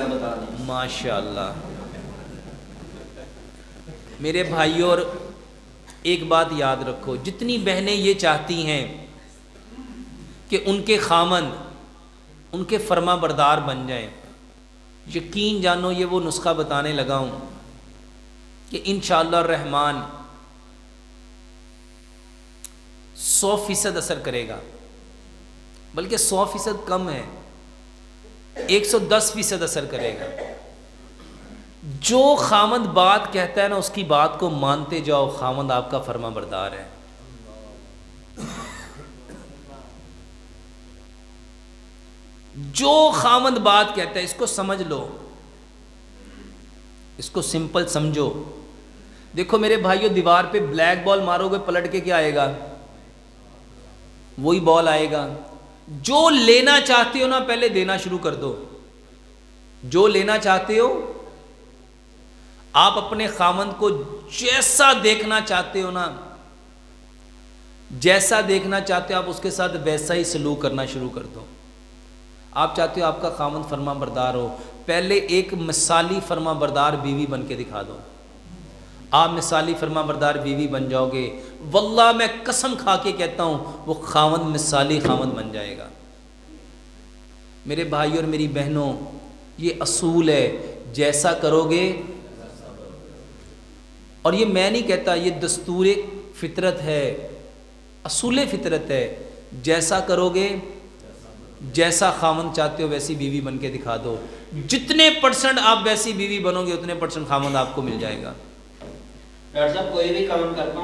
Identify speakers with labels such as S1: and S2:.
S1: नुस्खा बता दें।
S2: माशाअल्लाह। मेरे भाइयों, और एक बात याद रखो, जितनी बहनें ये चाहती हैं कि उनके खामंद उनके फर्मा बरदार बन जाएं, यकीन जानो ये वो नुस्खा बताने लगा हूँ कि इंशाअल्लाह रहमान 100% असर करेगा, बल्कि 100% कम है, 110% असर करेगा। जो खामंद बात कहता है ना, उसकी बात को मानते जाओ, खामंद आपका फर्मा बरदार है। जो खामंद बात कहता है, इसको समझ लो, इसको सिंपल समझो। देखो मेरे भाइयों, दीवार पे ब्लैक बॉल मारोगे, पलट के क्या आएगा? वही बॉल आएगा। जो लेना चाहते हो ना, पहले देना शुरू कर दो। जो लेना चाहते हो, आप अपने खामंद को जैसा देखना चाहते हो ना, जैसा देखना चाहते हो आप उसके साथ वैसा ही सलूक करना शुरू कर दो। आप चाहते हो आपका खामंद फर्मा बरदार हो, पहले एक मिसाली फर्मा बरदार बीवी बन के दिखा दो। आप मिसाली फर्मा बरदार बीवी बन जाओगे, वल्लाह मैं कसम खा के कहता हूँ, वो खामंद मिसाली खामंद बन जाएगा। मेरे भाइयों और मेरी बहनों, ये असूल है, जैसा करोगे। और ये मैं नहीं कहता, ये दस्तूर फितरत है, असूल फितरत है। जैसा करोगे, जैसा खामंद चाहते हो वैसी बीवी बन के दिखा दो। जितने % आप वैसी बीवी बनोगे, उतने % खामंद आपको मिल जाएगा।
S1: डॉक्टर साहब, कोई भी काम करता हूँ